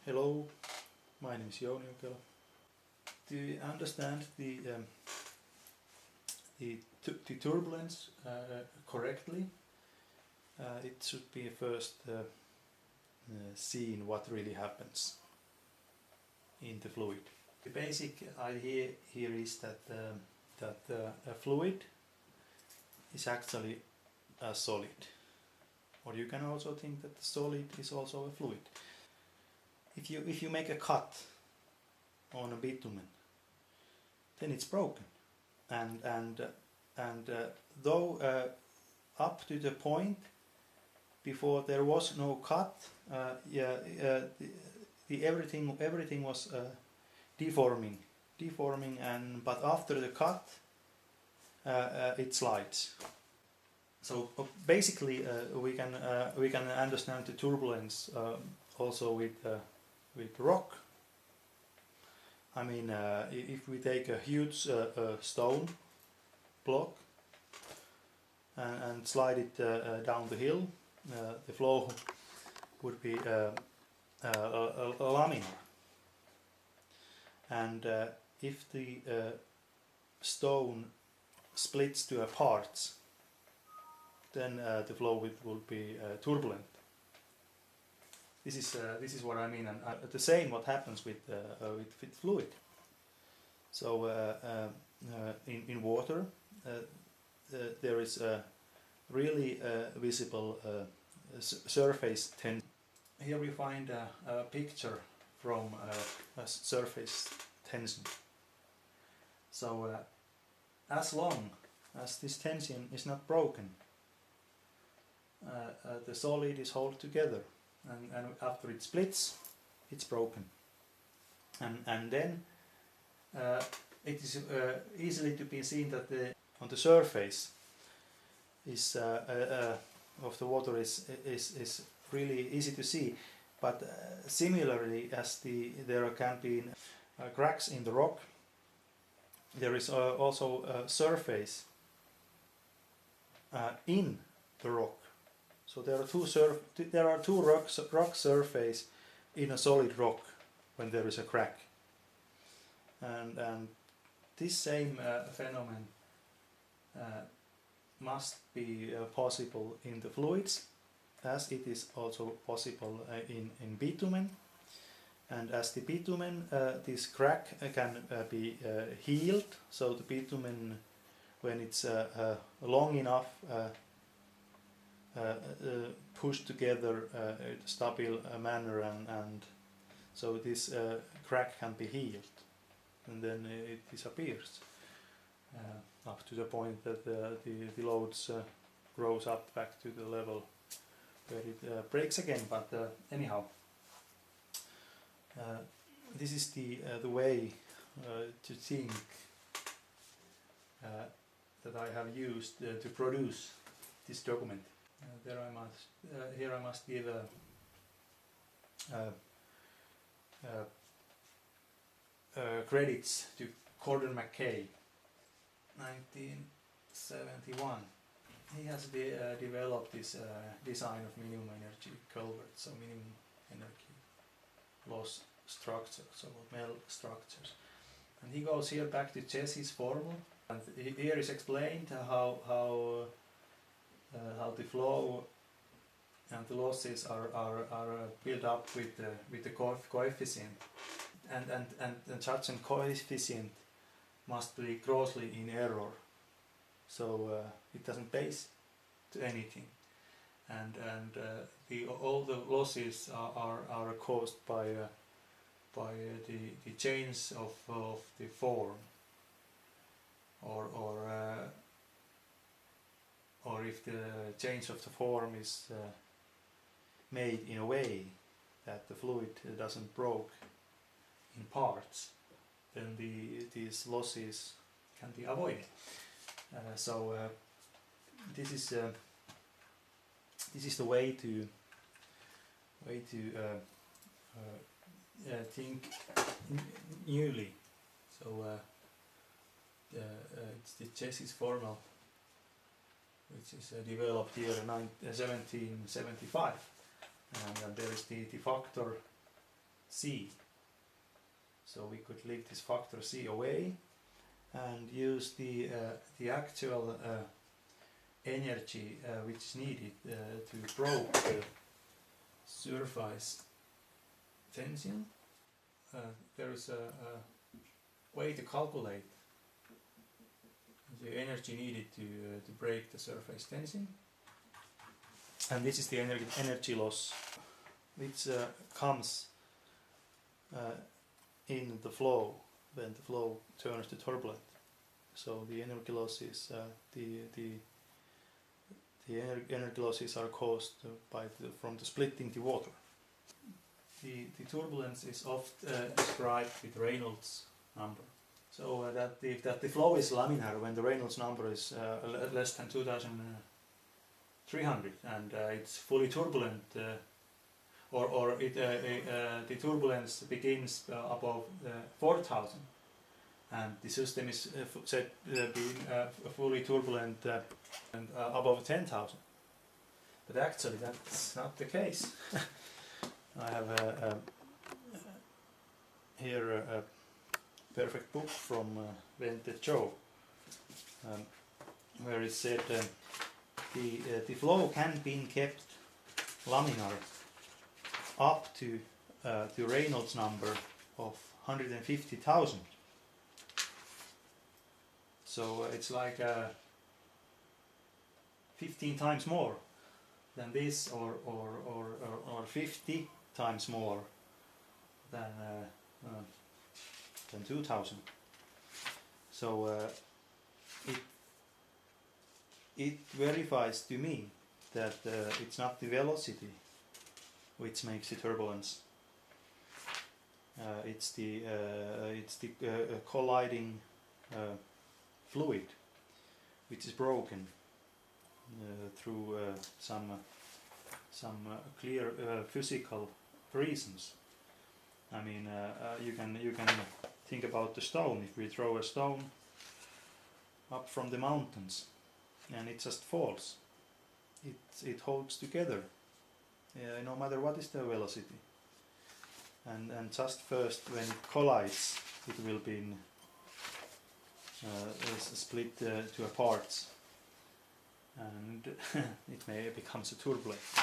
Hello, my name is Jouni. To understand the turbulence correctly, it should be first seen what really happens in the fluid. The basic idea here is that a fluid is actually a solid, or you can also think that the solid is also a fluid. If you make a cut on a bitumen, then it's broken, and though up to the point before there was no cut, everything was deforming, but after the cut, it slides. So basically, we can understand the turbulence also with rock. I mean, if we take a huge stone block and slide it down the hill, the flow would be laminar. And if the stone splits to parts, then the flow will be turbulent. This is what I mean, and the same what happens with fluid. So in water, there is a really visible surface tension. Here we find a picture from a surface tension. So as long as this tension is not broken, the solid is held together. And after it splits, it's broken, and then it is easily to be seen that on the surface is of the water is really easy to see. But similarly, as there can be cracks in the rock, there is also a surface in the rock. So there are two rock surface in a solid rock when there is a crack, and this same phenomenon must be possible in the fluids, as it is also possible in bitumen. And as the bitumen, this crack can be healed. So the bitumen, when it's long enough, pushed together in a stable manner, and so this crack can be healed, and then it disappears up to the point that the loads grows up back to the level where it breaks again. But anyhow, this is the way to think that I have used to produce this document. Here I must give credits to Gordon McKay, 1971. He has developed this design of minimum energy culvert, so minimum energy loss structure, so metal structures. And he goes here back to Jesse's formula, and here is explained how the flow and the losses are built up with the coefficient, and such a coefficient must be grossly in error, so it doesn't base to anything, and all the losses are caused by the change of the form, or if the change of the form is made in a way that the fluid doesn't break in parts, then these losses can be avoided. So this is the way to think newly. So it's the Jesse's formula, which is developed here in 1775, and there is the factor c. So we could leave this factor c away and use the actual energy which is needed to probe the surface tension. There is a way to calculate the energy needed to break the surface tension, and this is the energy loss which comes in the flow when the flow turns to turbulent. So the energy losses, the energy losses are caused from the splitting the water. The turbulence is often described with Reynolds number. So that the flow is laminar when the Reynolds number is less than 2,300 and it's fully turbulent, or the turbulence begins above 4,000, and the system is said being fully turbulent and above 10,000. But actually that's not the case. I have here a perfect book from wan'ted Joe, where it said the flow can be kept laminar up to the Reynolds number of 150,000. So it's like 15 times more than this, or 50 times more than 2,000. So it verifies to me that it's not the velocity which makes the turbulence. It's the colliding fluid which is broken through some clear physical reasons. I mean, you can think about the stone. If we throw a stone up from the mountains and it just falls, it holds together, no matter what is the velocity. And just first when it collides, it will be split to parts, and it may becomes a turbulence.